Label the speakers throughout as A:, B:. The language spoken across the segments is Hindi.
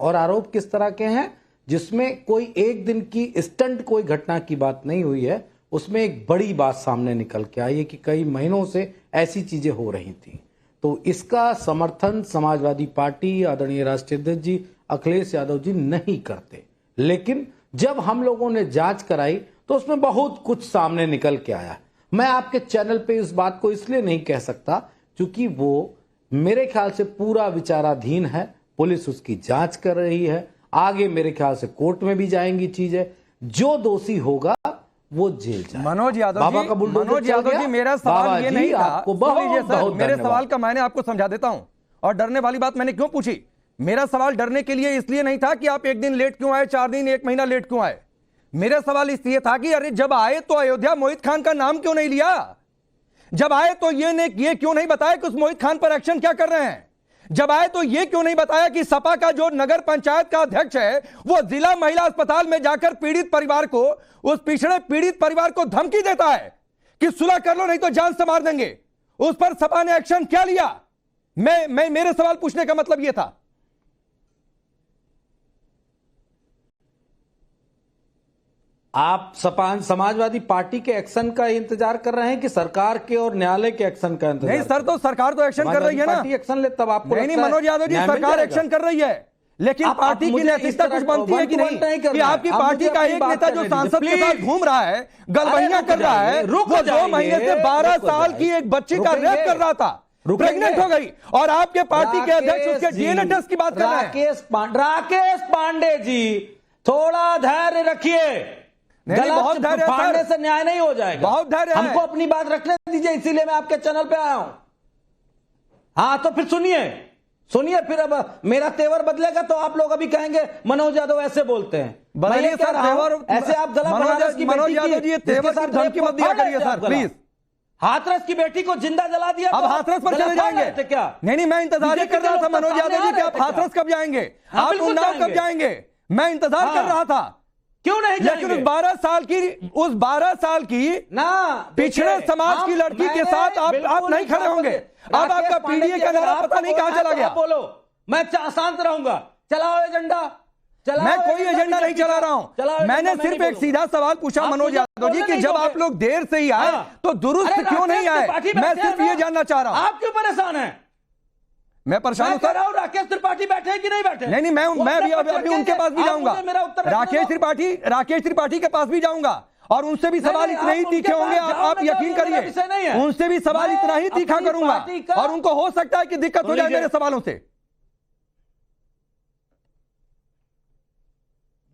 A: और आरोप किस तरह के हैं, जिसमें कोई एक दिन की स्टंट कोई घटना की बात नहीं हुई है, उसमें एक बड़ी बात सामने निकल के आई है कि कई महीनों से ऐसी चीजें हो रही थी। तो इसका समर्थन समाजवादी पार्टी, आदरणीय राष्ट्रीय अध्यक्ष जी अखिलेश यादव जी नहीं करते। लेकिन जब हम लोगों ने जांच कराई तो उसमें बहुत कुछ सामने निकल के आया। मैं आपके चैनल पे इस बात को इसलिए नहीं कह सकता क्योंकि वो मेरे ख्याल से पूरा विचाराधीन है, पुलिस उसकी जांच कर रही है, आगे मेरे ख्याल से कोर्ट में भी जाएंगी चीजें, जो दोषी होगा वो जेल जाए।
B: मनोज यादव जी मेरा सवाल ये नहीं था। आपको बहुत मेरे सवाल का मैंने आपको समझा देता हूं। और डरने वाली बात मैंने क्यों पूछी? मेरा सवाल डरने के लिए इसलिए नहीं था कि आप एक दिन लेट क्यों आए, 4 दिन, 1 महीना लेट क्यों आए। मेरा सवाल इसलिए था कि अरे जब आए तो अयोध्या मोहित खान का नाम क्यों नहीं लिया? जब आए तो ये क्यों नहीं बताया कि उस मोहित खान पर एक्शन क्या कर रहे हैं? जब आए तो ये क्यों नहीं बताया कि सपा का जो नगर पंचायत का अध्यक्ष है वो जिला महिला अस्पताल में जाकर पीड़ित परिवार को, उस पिछड़े पीड़ित परिवार को धमकी देता है कि सुलह कर लो नहीं तो जान से मार देंगे। उस पर सपा ने एक्शन क्या लिया? मेरे सवाल पूछने का मतलब यह था।
A: आप समाजवादी पार्टी के एक्शन का इंतजार कर रहे हैं कि सरकार के और न्यायालय के एक्शन का इंतजार?
B: नहीं सर, तो सरकार तो एक्शन कर रही है ना।
A: पार्टी एक्शन ले तब आपको
B: नहीं मनोज यादव जी, सरकार एक्शन कर रही है, लेकिन पार्टी की नैतिकता कुछ बनती है कि नहीं कि आपकी पार्टी का एक नेता जो सांसद के साथ घूम रहा है, गलबहियां कर रहा है, वो 2 महीने से 12 साल की एक बच्ची का रेप कर रहा था, प्रेग्नेंट हो गई, और आपके पार्टी के अध्यक्ष उसके डीएनए टेस्ट की बात कर रहे हैं।
A: राकेश पांडे जी, थोड़ा धैर्य रखिए।
B: बहुत धैर्य
A: फाड़ने से न्याय नहीं हो जाएगा।
B: बहुत धैर्य,
A: हमको अपनी बात रखने दीजिए, इसीलिए मैं आपके चैनल पे आया हूं। हाँ तो फिर सुनिए, फिर अब मेरा तेवर बदलेगा तो आप लोग अभी कहेंगे मनोज यादव ऐसे बोलते हैं।
B: बदलिए सर तेवर,
A: ऐसे आप गला
B: मनोज यादव जी तेवर की धमकी मत दिया करिए सर प्लीज।
A: हाथरस की बेटी को जिंदा जला दिया,
B: अब हाथरस पर चले जाएंगे क्या? नहीं, मैं इंतजार ही कर रहा था मनोज यादव जी कि आप हाथरस कब जाएंगे, आप उन्नाव कब जाएंगे, मैं इंतजार कर रहा था।
A: क्यों नहीं जाएंगे?
B: लेकिन उस 12 साल की ना पिछड़े समाज की लड़की के साथ आप नहीं खड़े होंगे। अब आपका पीडीए का नारा पता नहीं कहां चला गया।
A: बोलो, मैं शांत रहूंगा। चलाओ एजेंडा।
B: मैं कोई एजेंडा नहीं चला रहा हूं। मैंने सिर्फ एक सीधा सवाल पूछा मनोज यादव जी कि जब आप लोग देर से ही आए तो दुरुस्त क्यों नहीं आए? मैं सिर्फ ये जानना चाह रहा हूं।
A: आप क्यों परेशान हैं?
B: मैं परेशान हूं सर।
A: राकेश त्रिपाठी बैठे हैं कि नहीं बैठे?
B: नहीं, मैं अभी उनके पास भी जाऊंगा। राकेश त्रिपाठी के पास भी जाऊंगा और उनसे भी सवाल इतने ही तीखे होंगे, आप यकीन करिए, उनसे भी सवाल इतना ही तीखा करूंगा और उनको हो सकता है कि दिक्कत हो जाए मेरे सवालों से।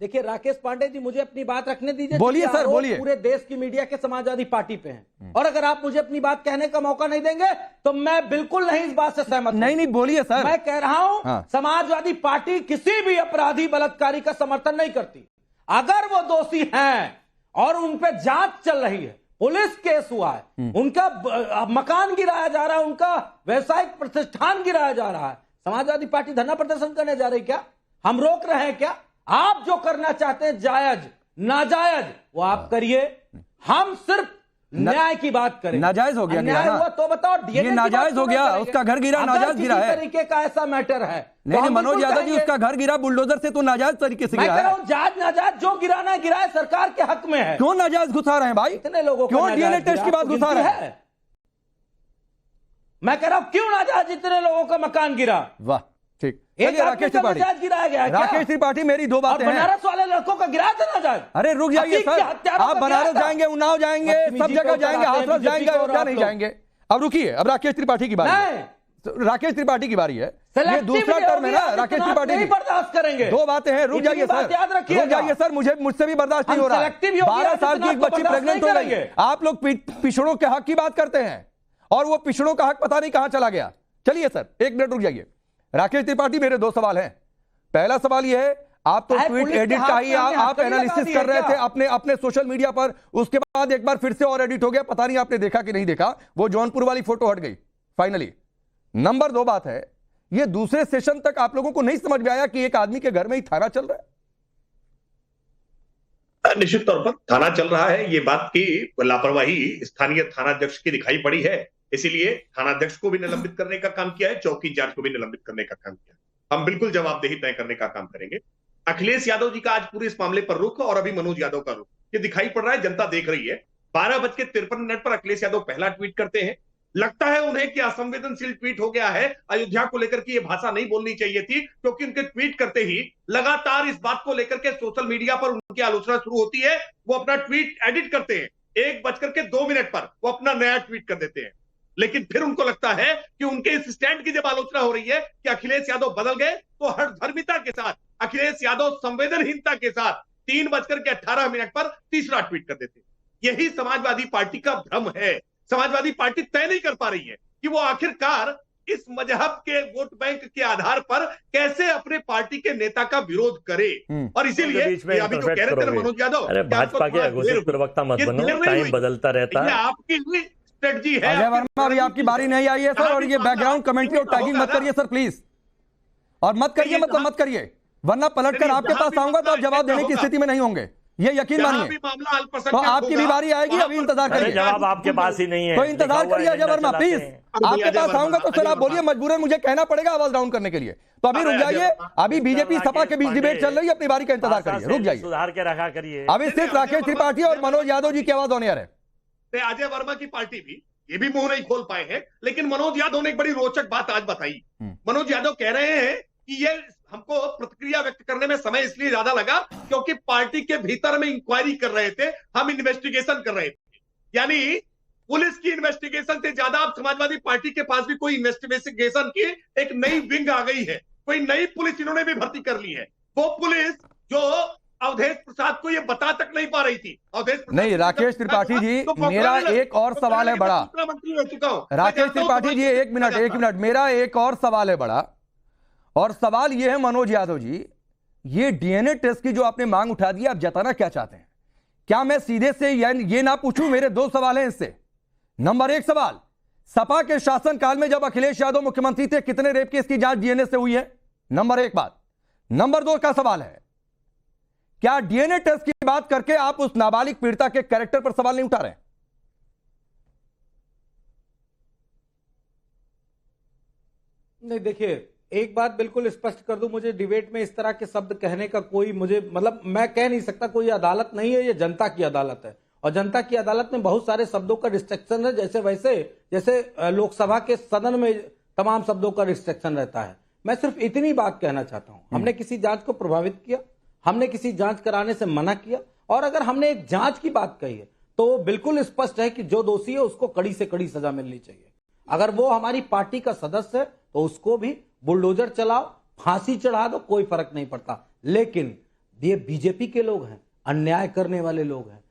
A: देखिए राकेश पांडे जी, मुझे अपनी बात रखने दीजिए।
B: बोलिए सर, बोलिए।
A: पूरे देश की मीडिया के समाजवादी पार्टी पे हैं और अगर आप मुझे अपनी बात कहने का मौका नहीं देंगे तो मैं बिल्कुल नहीं इस बात से सहमत।
B: नहीं, बोलिए सर।
A: मैं कह रहा हूं समाजवादी पार्टी किसी भी अपराधी बलात्कारी का समर्थन नहीं करती। अगर वो दोषी हैं और उन पे जांच चल रही है, पुलिस केस हुआ है, उनका मकान गिराया जा रहा है, उनका व्यवसायिक प्रतिष्ठान गिराया जा रहा है, समाजवादी पार्टी धरना प्रदर्शन करने जा रही क्या? हम रोक रहे हैं क्या? आप जो करना चाहते हैं जायज नाजायज वो आप करिए, हम सिर्फ न्याय की बात करें।
B: नाजायज हो गया,
A: न्याय हुआ तो बताओ।
B: ये नाजायज हो गया, उसका घर गिरा नाजायज गिरा है।
A: तरीके का ऐसा मैटर है
B: नहीं मनोज यादव जी, उसका घर गिरा बुलडोजर से तो नाजायज तरीके से गिरा है।
A: जायज नाजायज जो गिराना गिरा है, सरकार के हक में है।
B: क्यों नाजायज घुसा रहे हैं भाई?
A: इतने लोगों
B: क्यों डीएनए टेस्ट की बात घुसा रहे हैं?
A: मैं कह रहा हूं क्यों नाजायज इतने लोगों का मकान गिरा?
B: वाह, ठीक। राकेश त्रिपाठी
A: गिराया गया।
B: राकेश त्रिपाठी, मेरी 2 बातें हैं।
A: बनारस वाले लड़कों का गिराया था ना जाए।
B: अरे रुक जाइए सर, आप बनारस जाएंगे, उन्नाव जाएंगे, सब जगह जाएंगे, हाथरस जाएंगे, अयोध्या नहीं जाएंगे। अब रुकिए, अब राकेश त्रिपाठी की बारी है। राकेश त्रिपाठी की बारी है, ये दूसरा टर्म है ना राकेश त्रिपाठी।
A: बर्दाश्त करेंगे।
B: 2 बातें हैं, रुक जाइए सर, रुक जाइए सर, मुझसे भी बर्दाश्त नहीं हो रहा है। 12 साल की एक बच्ची प्रेग्नेंट हो गई है, आप लोग पिछड़ों के हक की बात करते हैं और वो पिछड़ों का हक पता नहीं कहां चला गया। चलिए सर 1 मिनट रुक जाइए। राकेश त्रिपाठी, मेरे 2 सवाल हैं। पहला सवाल यह है, आप तो ट्वीट एडिट का ही आप एनालिसिस कर रहे थे अपने सोशल मीडिया पर, उसके बाद एक बार फिर से और एडिट हो गया, पता नहीं आपने देखा कि नहीं देखा, वो जौनपुर वाली फोटो हट गई फाइनली। नंबर 2 बात है, ये दूसरे सेशन तक आप लोगों को नहीं समझ में आया कि एक आदमी के घर में ही थाना चल रहा है?
C: निश्चित तौर पर थाना चल रहा है, ये बात की लापरवाही स्थानीय थानाध्यक्ष की दिखाई पड़ी है, इसीलिए थानाध्यक्ष को भी निलंबित करने का काम किया है, चौकी इंचार्ज को भी निलंबित करने का काम किया। हम बिल्कुल जवाबदेही तय करने का काम करेंगे। अखिलेश यादव जी का आज पूरे इस मामले पर रुख और अभी मनोज यादव का रुख ये दिखाई पड़ रहा है, जनता देख रही है। 12:53 पर अखिलेश यादव पहला ट्वीट करते हैं। लगता है उन्हें कि असंवेदनशील ट्वीट हो गया है, अयोध्या को लेकर की ये भाषा नहीं बोलनी चाहिए थी, क्योंकि उनके ट्वीट करते ही लगातार इस बात को लेकर के सोशल मीडिया पर उनकी आलोचना शुरू होती है। वो अपना ट्वीट एडिट करते हैं, 1:02 पर वो अपना नया ट्वीट कर देते हैं। लेकिन फिर उनको लगता है कि उनके इस स्टैंड की जब आलोचना हो रही है कि अखिलेश यादव बदल गए, तो हठधर्मिता के साथ अखिलेश यादव संवेदनहीनता के साथ 3:18 पर तीसरा ट्वीट कर देते हैं। यही समाजवादी पार्टी का भ्रम है। समाजवादी पार्टी तय नहीं कर पा रही है कि वो आखिरकार इस मजहब के वोट बैंक के आधार पर कैसे अपने पार्टी के नेता का विरोध करे। और इसीलिए अभी जो कह रहे थे मनोज यादव,
D: अरे भाजपा के घोषित प्रवक्ता मत बनो, टाइम बदलता रहता है।
C: आपकी स्ट्रेटजी है।
B: अजय वर्मा, अभी आपकी बारी नहीं आई है सर, और ये बैकग्राउंड कमेंट्री और टैगिंग मत करिए सर प्लीज, और मत करिए, मतलब मत करिए, वरना पलटकर आपके पास आऊंगा तो आप जवाब देने की स्थिति में नहीं होंगे, ये यकीन मानिए। तो आपकी भी बारी आएगी, अभी इंतजार करिए।
D: जवाब आपके पास ही नहीं है,
B: तो इंतजार करिए अजय वर्मा प्लीज, आपके पास आऊंगा तो सर आप बोलिए, मजबूरन मुझे कहना पड़ेगा आवाज डाउन करने के लिए। तो अभी रुक जाइए, अभी बीजेपी सपा के बीच डिबेट चल रही है, अपनी बारी का इंतजार करिए, रुक जाइए,
D: सुधार के रखा करिए।
B: अभी सिर्फ राकेश त्रिपाठी और मनोज यादव जी की आवाज ऑन एयर है।
C: अजय वर्मा की पार्टी भी ये भी मुंह नहीं खोल पाए हैं, लेकिन मनोज यादव ने एक बड़ी रोचक बात आज बताई। मनोज यादव कह रहे हैं कि ये हमको प्रतिक्रिया व्यक्त करने में समय इसलिए ज्यादा लगा क्योंकि पार्टी के भीतर में इंक्वायरी कर रहे थे, हम इन्वेस्टिगेशन कर रहे थे। यानी पुलिस की इन्वेस्टिगेशन से ज्यादा अब समाजवादी पार्टी के पास भी कोई इन्वेस्टिगेशन की एक नई विंग आ गई है, कोई नई पुलिस इन्होंने भी भर्ती कर ली है। वो पुलिस जो अवधेश प्रसाद को ये बता तक नहीं पा रही थी। अवधेश
B: नहीं, राकेश त्रिपाठी जी, मेरा एक और सवाल है बड़ा।
C: मंत्री रह चुका हूं
B: राकेश त्रिपाठी जी, एक मिनट, मेरा एक और सवाल है बड़ा, और सवाल ये है मनोज यादव जी, ये डीएनए टेस्ट की जो आपने मांग उठा दी, आप जताना क्या चाहते हैं? क्या मैं सीधे से ये ना पूछूं? मेरे दो सवाल हैं इससे। नंबर एक सवाल, सपा के शासनकाल में जब अखिलेश यादव मुख्यमंत्री थे, कितने रेप केस की जांच डीएनए से हुई है? नंबर एक बात। नंबर दो का सवाल है, क्या डीएनए टेस्ट की बात करके आप उस नाबालिग पीड़िता के कैरेक्टर पर सवाल नहीं उठा रहे?
A: नहीं, देखिए एक बात बिल्कुल स्पष्ट कर दूं, मुझे डिबेट में इस तरह के शब्द कहने का कोई, मुझे मतलब मैं कह नहीं सकता, कोई अदालत नहीं है, ये जनता की अदालत है, और जनता की अदालत में बहुत सारे शब्दों का रिस्ट्रिक्शन है, जैसे लोकसभा के सदन में तमाम शब्दों का रिस्ट्रिक्शन रहता है। मैं सिर्फ इतनी बात कहना चाहता हूं, हमने किसी जांच को प्रभावित किया, हमने किसी जांच कराने से मना किया, और अगर हमने एक जांच की बात कही है तो बिल्कुल स्पष्ट है कि जो दोषी है उसको कड़ी से कड़ी सजा मिलनी चाहिए। अगर वो हमारी पार्टी का सदस्य है तो उसको भी बुलडोजर चलाओ, फांसी चढ़ा दो, कोई फर्क नहीं पड़ता। लेकिन ये बीजेपी के लोग हैं, अन्याय करने वाले लोग हैं,